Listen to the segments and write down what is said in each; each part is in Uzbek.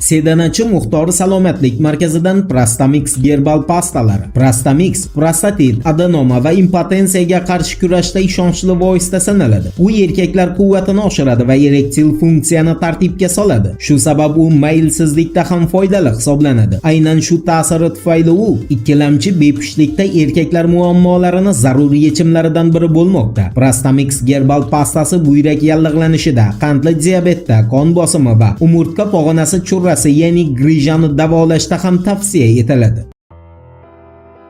Sedanachi Muxtor salomatlik markazidan Prostamix gerbal pastalari. Prostamix prostatit, adenoma va impotensiyaga qarshi kurashda ishonchli vosita sanaladi. U erkaklar quvvatini oshiradi va erektil funksiyani tartibga soladi. Shu sabab u maylsizlikda ham foydali hisoblanadi. Aynan shu ta'siri tufayli u ikkilamchi bepushtlikda erkaklar muammolarini zaruriy yechimlaridan biri bo'lmoqda. Prostamix gerbal pastasi buyrak yallig'lanishida, qandli diabetda, qon bosimi va umurtqa pog'onasi churrasi ya'ni grijani davolashda ham tavsiya etiladi.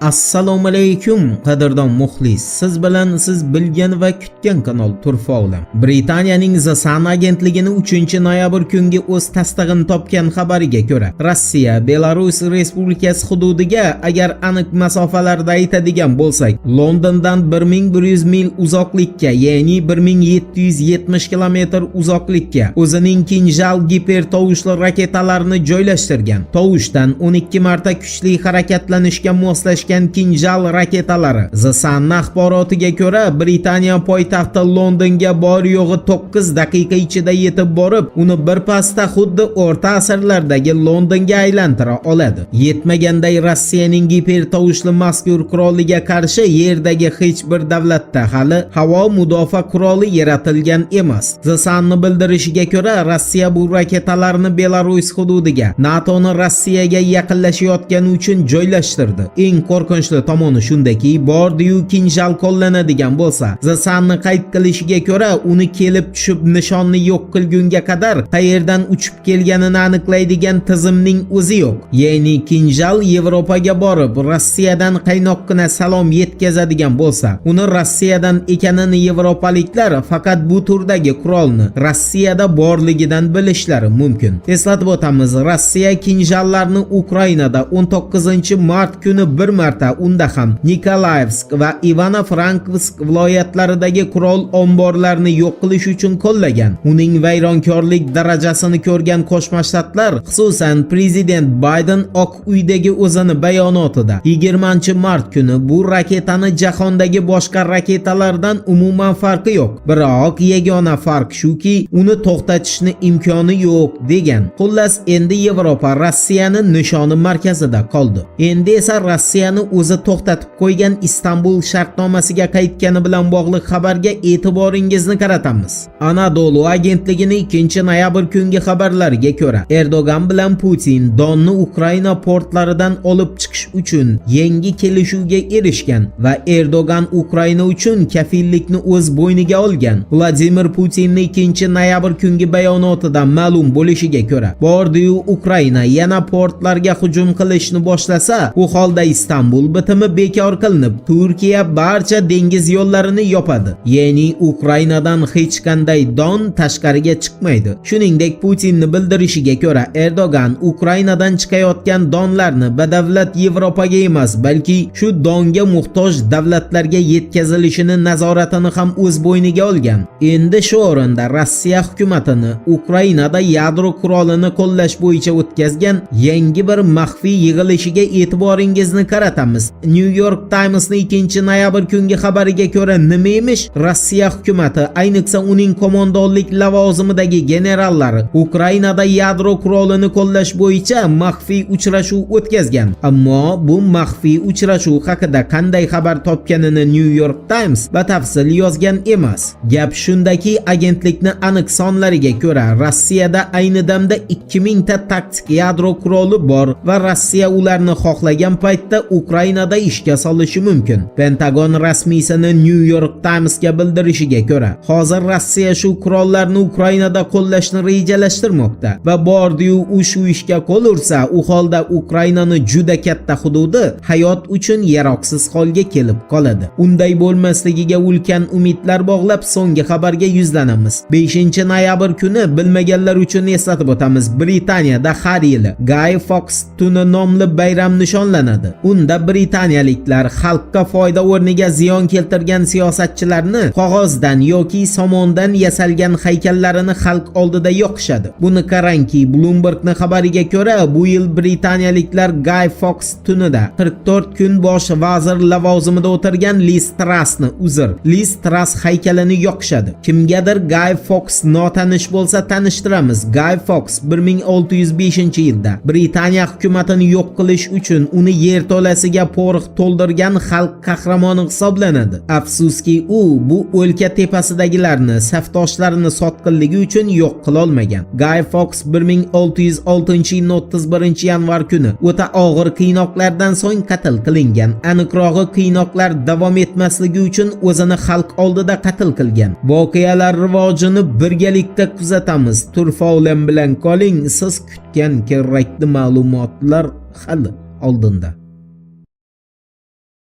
Assalomu alaykum qadrdon muxlis. Siz bilan siz bilgan va kutgan kanal Turfa olam. Britaniyaning The Sun agentligining 3-noyabr kungi o'z tasdig'ini topgan xabariga ko'ra, Rossiya Belarus Respublikasi hududiga agar aniq masofalarda aytadigan bo'lsak, Londondan 1100 mil uzoqlikka, ya'ni 1770 kilometr uzoqlikka o'zining Kinjal gipertovushli raketalarini joylashtirgan. Tovushdan 12 marta kuchli harakatlanishga moslashgan Kinjal raketalari. The Sun axborotiga ko'ra, Britaniya poytaxti Londonga bor yo'g'i 9 daqiqa ichida yetib borib, uni birpasda xuddi o'rta asrlardagi Londonga aylantira oladi. Yetmaganday Rossiyaning gipertovushli mazkur quroliga qarshi yerdagi hech bir davlatda hali havo mudofaa quroli yaratilgan emas. The Sun'ning bildirishiga ko'ra, Rossiya bu raketalarni Belarus hududiga, NATO'ni Rossiyaga yaqinlashayotgani uchun joylashtirdi. Eng qo'rqinchli tomoni shundaki, bordi-yu Kinjal qo'llanadigan bo'lsa, The Sun'ning qayd qilishiga ko'ra, uni kelib tushib nishonni yo'q qilgunga qadar qayerdan uchib kelganini aniqlaydigan tizimning o'zi yo'q. Ya'ni Kinjal Yevropaga borib, Rossiyadan qaynoqqina salom yetkazadigan bo'lsa, uni Rossiyadan ekanini yevropaliklar faqat bu turdagi qurolni Rossiyada borligidan bilishlari mumkin. Eslatib o'tamiz, Rossiya Kinjallarni Ukrainada 19-mart kuni bir marta, unda ham Nikolayevsk va Ivano-Frankivsk viloyatlaridagi qurol omborlarini yo'q qilish uchun qo'llagan. Uning vayronkorlik darajasini ko'rgan Qo'shma Shtatlar, xususan prezident Bayden Oq uydagi o'zini bayonotida 20-mart kuni bu raketani jahondagi boshqa raketalardan umuman farqi yo'q. Biroq yagona farq shuki, uni to'xtatishni imkoni yo'q degan. Xullas, endi Yevropa Rossiyani nishoni markazida qoldi. Endi esa Rossiyani o'zi to'xtatib qo'ygan Istanbul shartnomasiga qaytgani bilan bog'liq xabarga e'tiboringizni qaratamiz. Anadolu agentligining 2-noyabr kungi xabarlariga ko'ra, Erdogan bilan Putin Donni Ukraina portlaridan olib chiqish uchun yangi kelishuvga erishgan va Erdogan Ukraina uchun kafillikni o'z bo'yniga olgan. Vladimir Putinning 2-noyabr kungi bayonotidan ma'lum bo'lishiga ko'ra, bordi-yu Ukraina yana portlarga hujum qilishni boshlasa, u holda Istanbul bitimi bekor qilinib, Turkiya barcha dengiz yo'llarini yopadi. Ya'ni Ukrainadan hech qanday don tashqariga chiqmaydi. Shuningdek, Putinning bildirishiga ko'ra, Erdogan Ukrainadan chiqayotgan donlarni badavlat Yevropaga emas, balki shu donga muhtoj davlatlarga yetkazilishini nazoratini ham o'z bo'yniga olgan. Endi shu o'rinda Rossiya hukumatini Ukrainada yadro qurolini qo'llash bo'yicha o'tkazgan yangi bir maxfiy yig'ilishiga e'tiboringizni qaratamiz. New York Times'ning 2-noyabr kungi xabariga ko'ra, nima emish? Rossiya hukumatı, ayniqsa uning qo'mondonlik lavozimidagi generallari Ukrainada yadro qurolini qo'llash bo'yicha maxfiy uchrashuv o'tkazgan. Ammo bu maxfiy uchrashuv haqida qanday xabar topganini New York Times batafsil yozgan emas. Gap shundaki, agentlikning aniq sonlariga ko'ra, Rossiyada ayni damda 2000 ta taktik yadro quroli bor va Rossiya ularni xohlagan paytda Ukrainada ishga solishi mumkin. Pentagon rasmiysini New York Times'ga bildirishiga ko'ra, hozir Rossiya shu qurollarni Ukrainada qo'llashni rejalashtirmoqda va bordi-yu u shu ishga qo'l ursa, u holda Ukrainaning juda katta hududi hayot uchun yaroqsiz holga kelib qoladi. Unday bo'lmasligiga ulkan umidlar bog'lab so'nggi xabarga yuzlanamiz. 5-noyabr kuni bilmaganlar uchun eslatib o'tamiz. Britaniyada har yili Guy Fawkes tuni nomli bayram nishonlanadi. Unda britaniyaliklar xalqqa foyda o'rniga ziyon keltirgan siyosatchilarni qog'ozdan yoki somondan yasalgan haykallarini xalq oldida yoqishadi. Buni qarangki, Bloomberg'ning xabariga ko'ra, bu yil britaniyaliklar Guy Fawkes tunida 44 kun bosh vazir lavozimida o'tirgan Liz Truss haykalini yoqishadi. Kimgadir Guy Fawkes notanish bo'lsa tanishtiramiz. Guy Fawkes 1605-yilda Britaniya hukumatini yo'q qilish uchun uni yerto'lasiga porox to'ldirgan xalq qahramoni hisoblanadi. Afsuski, u bu o'lka tepasidagilarni, safdoshlarini sotqinligi uchun yo'q qila olmagan. Guy Fawkes 1606-yilning 31-yanvar kuni o'ta og'ir qiynoqlardan so'ng qatl qilingan. Aniqrog'i, qiynoqlar davom etmasligi uchun o'zini xalq oldida qatl qilgan. Voqealar rivojini birgalikda kuzatamiz. Turfa bilan qoling, siz kutgan kerakli ma'lumotlar hali oldinda.